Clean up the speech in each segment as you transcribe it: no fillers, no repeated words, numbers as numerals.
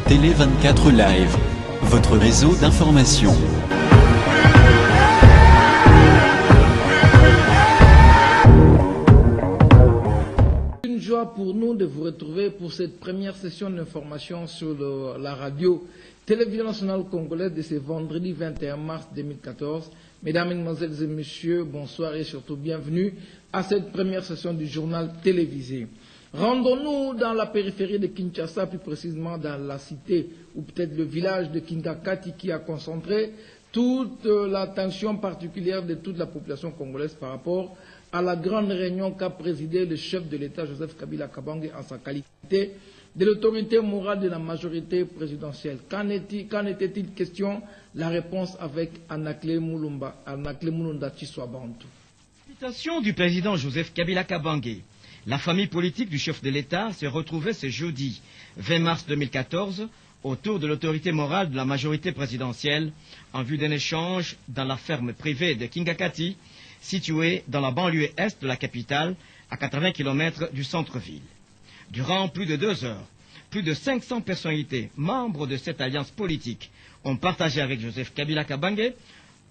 Télé 24 Live, votre réseau d'information. Une joie pour nous de vous retrouver pour cette première session d'information sur la radio Télévision nationale congolaise de ce vendredi 21 mars 2014. Mesdames, Mesdemoiselles et Messieurs, bonsoir et surtout bienvenue à cette première session du journal télévisé. Rendons-nous dans la périphérie de Kinshasa, plus précisément dans la cité ou peut-être le village de Kingakati qui a concentré toute l'attention particulière de toute la population congolaise par rapport à la grande réunion qu'a présidée le chef de l'État Joseph Kabila Kabange en sa qualité de l'autorité morale de la majorité présidentielle. Qu'en était-il question? La réponse avec Anakle Mulunda Tshiswabantu. L'invitation du président Joseph Kabila Kabange. La famille politique du chef de l'État s'est retrouvée ce jeudi 20 mars 2014 autour de l'autorité morale de la majorité présidentielle en vue d'un échange dans la ferme privée de Kingakati, située dans la banlieue est de la capitale, à 80 km du centre-ville. Durant plus de 2 heures, plus de 500 personnalités, membres de cette alliance politique, ont partagé avec Joseph Kabila Kabange,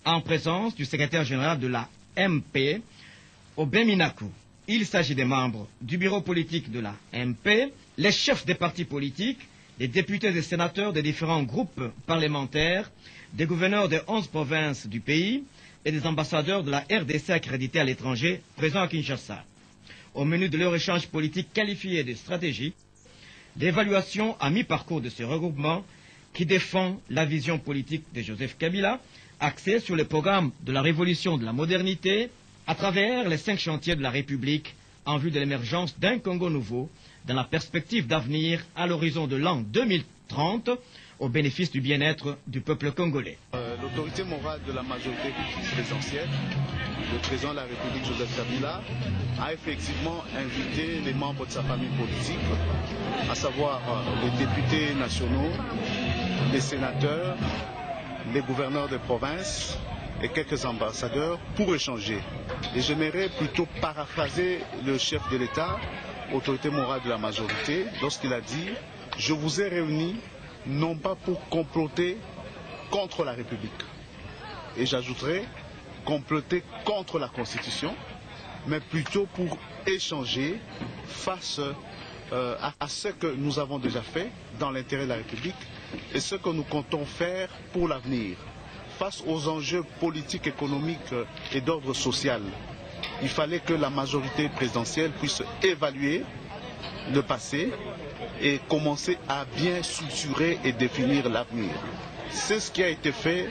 en présence du secrétaire général de la MP, Aubin Minakou. Il s'agit des membres du bureau politique de la MP, les chefs des partis politiques, les députés et sénateurs des différents groupes parlementaires, des gouverneurs des 11 provinces du pays et des ambassadeurs de la RDC accrédités à l'étranger présents à Kinshasa. Au menu de leur échange politique qualifié de stratégique, l'évaluation à mi-parcours de ce regroupement qui défend la vision politique de Joseph Kabila, axée sur le programme de la révolution de la modernité, à travers les 5 chantiers de la République en vue de l'émergence d'un Congo nouveau dans la perspective d'avenir à l'horizon de l'an 2030 au bénéfice du bien-être du peuple congolais. L'autorité morale de la majorité présidentielle, le président de la République Joseph Kabila, a effectivement invité les membres de sa famille politique, à savoir les députés nationaux, les sénateurs, les gouverneurs de province et quelques ambassadeurs pour échanger. Et j'aimerais plutôt paraphraser le chef de l'État, autorité morale de la majorité, lorsqu'il a dit « Je vous ai réunis non pas pour comploter contre la République ». Et j'ajouterai « comploter contre la Constitution », mais plutôt pour échanger face à ce que nous avons déjà fait dans l'intérêt de la République et ce que nous comptons faire pour l'avenir. Face aux enjeux politiques, économiques et d'ordre social, il fallait que la majorité présidentielle puisse évaluer le passé et commencer à bien structurer et définir l'avenir. C'est ce qui a été fait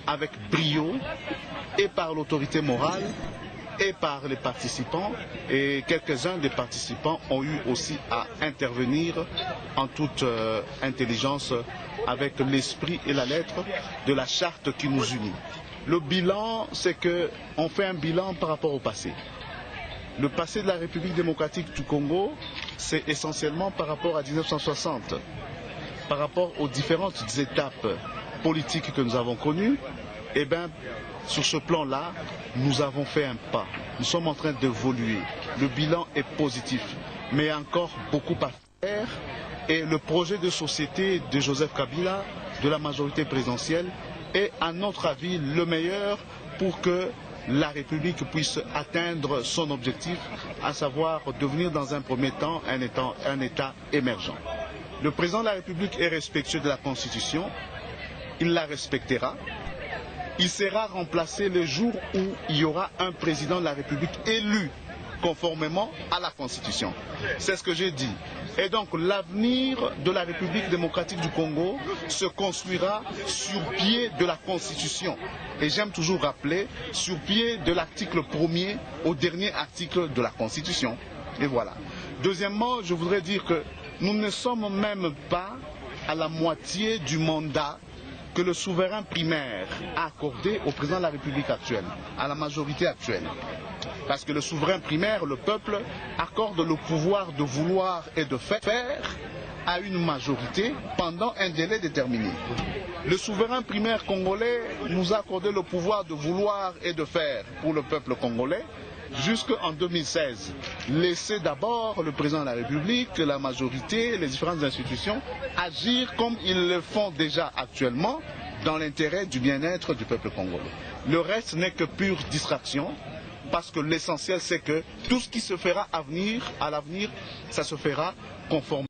avec brio et par l'autorité morale et par les participants, et quelques-uns des participants ont eu aussi à intervenir en toute intelligence avec l'esprit et la lettre de la charte qui nous unit. Le bilan, c'est qu'on fait un bilan par rapport au passé. Le passé de la République démocratique du Congo, c'est essentiellement par rapport à 1960, par rapport aux différentes étapes politiques que nous avons connues. Eh bien, sur ce plan-là, nous avons fait un pas. Nous sommes en train d'évoluer. Le bilan est positif, mais encore beaucoup à faire. Et le projet de société de Joseph Kabila, de la majorité présidentielle, est à notre avis le meilleur pour que la République puisse atteindre son objectif, à savoir devenir dans un premier temps un État émergent. Le président de la République est respectueux de la Constitution, il la respectera. Il sera remplacé le jour où il y aura un président de la République élu conformément à la Constitution. C'est ce que j'ai dit. Et donc l'avenir de la République démocratique du Congo se construira sur pied de la Constitution. Et j'aime toujours rappeler, sur pied de l'article 1er au dernier article de la Constitution. Et voilà. Deuxièmement, je voudrais dire que nous ne sommes même pas à la moitié du mandat que le souverain primaire a accordé au président de la République actuelle, à la majorité actuelle. Parce que le souverain primaire, le peuple, accorde le pouvoir de vouloir et de faire à une majorité pendant un délai déterminé. Le souverain primaire congolais nous a accordé le pouvoir de vouloir et de faire pour le peuple congolais, jusqu'en 2016. Laisser d'abord le président de la République, la majorité, les différentes institutions agir comme ils le font déjà actuellement dans l'intérêt du bien-être du peuple congolais. Le reste n'est que pure distraction parce que l'essentiel c'est que tout ce qui se fera à l'avenir, ça se fera conformément.